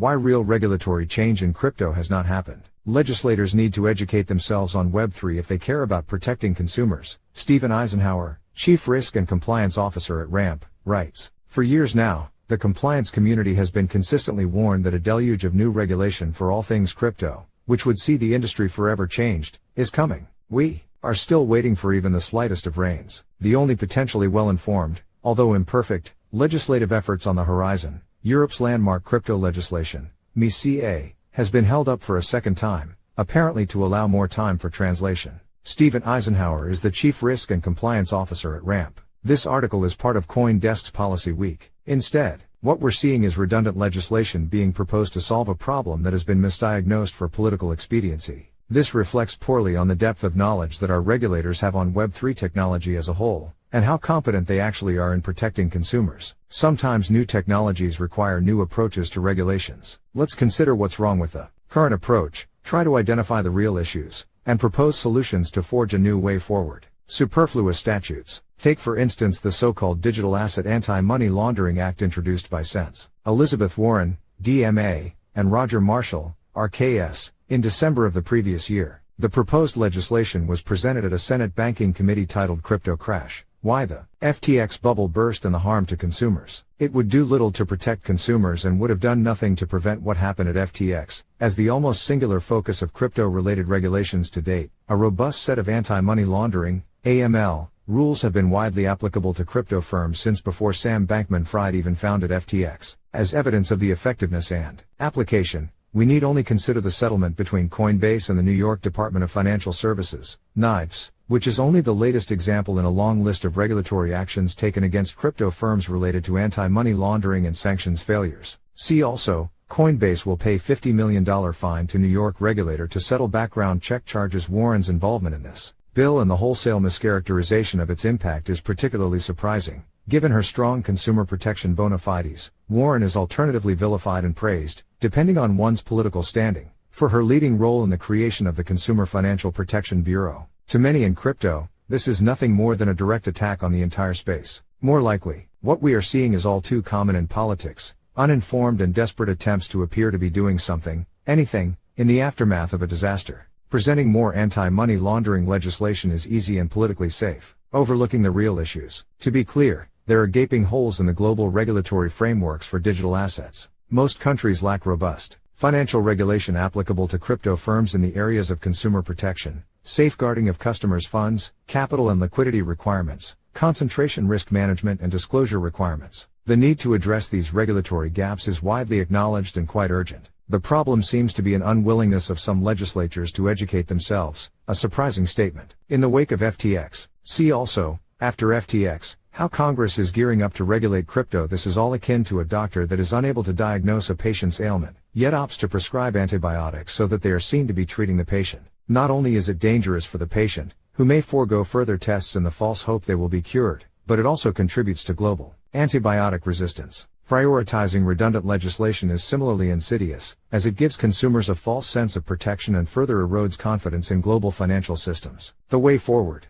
Why real regulatory change in crypto has not happened. Legislators need to educate themselves on Web3 if they care about protecting consumers. Stephen Eisenhauer, Chief Risk and Compliance Officer at RAMP, writes, "For years now, the compliance community has been consistently warned that a deluge of new regulation for all things crypto, which would see the industry forever changed, is coming. We are still waiting for even the slightest of rains. The only potentially well-informed, although imperfect, legislative efforts on the horizon, Europe's landmark crypto legislation, MiCA, has been held up for a second time, apparently to allow more time for translation." Stephen Eisenhauer is the Chief Risk and Compliance Officer at RAMP. This article is part of CoinDesk's Policy Week. Instead, what we're seeing is redundant legislation being proposed to solve a problem that has been misdiagnosed for political expediency. This reflects poorly on the depth of knowledge that our regulators have on Web3 technology as a whole, and how competent they actually are in protecting consumers. Sometimes new technologies require new approaches to regulations. Let's consider what's wrong with the current approach, try to identify the real issues, and propose solutions to forge a new way forward. Superfluous statutes. Take for instance the so-called Digital Asset Anti-Money Laundering Act introduced by Sens. Elizabeth Warren, DMA, and Roger Marshall, RKS, in December of the previous year. The proposed legislation was presented at a Senate Banking Committee titled Crypto Crash: Why the FTX Bubble Burst and the Harm to Consumers. It would do little to protect consumers and would have done nothing to prevent what happened at FTX, as the almost singular focus of crypto-related regulations to date. A robust set of anti-money laundering, AML, rules have been widely applicable to crypto firms since before Sam Bankman-Fried even founded FTX. As evidence of the effectiveness and application, we need only consider the settlement between Coinbase and the New York Department of Financial Services, NIFS, which is only the latest example in a long list of regulatory actions taken against crypto firms related to anti-money laundering and sanctions failures. See also, Coinbase will pay $50 million fine to New York regulator to settle background check charges. Warren's involvement in this bill and the wholesale mischaracterization of its impact is particularly surprising. Given her strong consumer protection bona fides, Warren is alternatively vilified and praised, depending on one's political standing, for her leading role in the creation of the Consumer Financial Protection Bureau. To many in crypto, this is nothing more than a direct attack on the entire space. More likely, what we are seeing is all too common in politics: uninformed and desperate attempts to appear to be doing something, anything, in the aftermath of a disaster. Presenting more anti-money laundering legislation is easy and politically safe, overlooking the real issues. To be clear, there are gaping holes in the global regulatory frameworks for digital assets. Most countries lack robust financial regulation applicable to crypto firms in the areas of consumer protection, safeguarding of customers' funds, capital and liquidity requirements, concentration risk management and disclosure requirements. The need to address these regulatory gaps is widely acknowledged and quite urgent. The problem seems to be an unwillingness of some legislators to educate themselves, a surprising statement. In the wake of FTX, see also, after FTX, how Congress is gearing up to regulate crypto. This is all akin to a doctor that is unable to diagnose a patient's ailment, yet opts to prescribe antibiotics so that they are seen to be treating the patient. Not only is it dangerous for the patient, who may forego further tests in the false hope they will be cured, but it also contributes to global antibiotic resistance. Prioritizing redundant legislation is similarly insidious, as it gives consumers a false sense of protection and further erodes confidence in global financial systems. The way forward.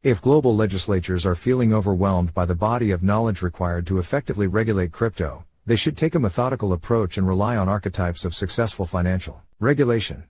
If global legislatures are feeling overwhelmed by the body of knowledge required to effectively regulate crypto, they should take a methodical approach and rely on archetypes of successful financial regulation.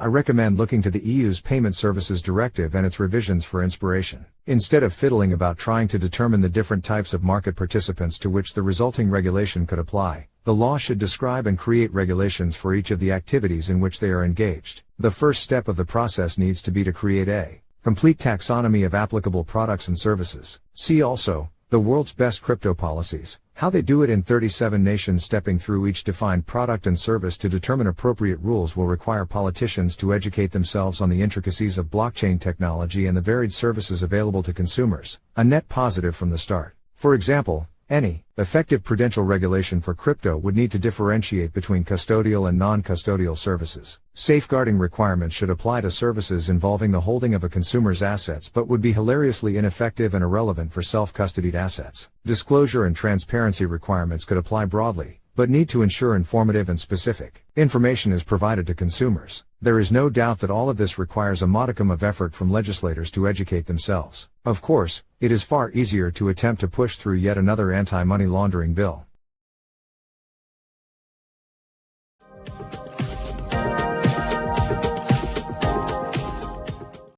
I recommend looking to the EU's Payment Services Directive and its revisions for inspiration. Instead of fiddling about trying to determine the different types of market participants to which the resulting regulation could apply, the law should describe and create regulations for each of the activities in which they are engaged. The first step of the process needs to be to create a complete taxonomy of applicable products and services. See also, the world's best crypto policies, how they do it in 37 nations. Stepping through each defined product and service to determine appropriate rules will require politicians to educate themselves on the intricacies of blockchain technology and the varied services available to consumers, a net positive from the start. For example, any effective prudential regulation for crypto would need to differentiate between custodial and non-custodial services. Safeguarding requirements should apply to services involving the holding of a consumer's assets but would be hilariously ineffective and irrelevant for self-custodied assets. Disclosure and transparency requirements could apply broadly, but need to ensure informative and specific information is provided to consumers. There is no doubt that all of this requires a modicum of effort from legislators to educate themselves. Of course, it is far easier to attempt to push through yet another anti-money laundering bill.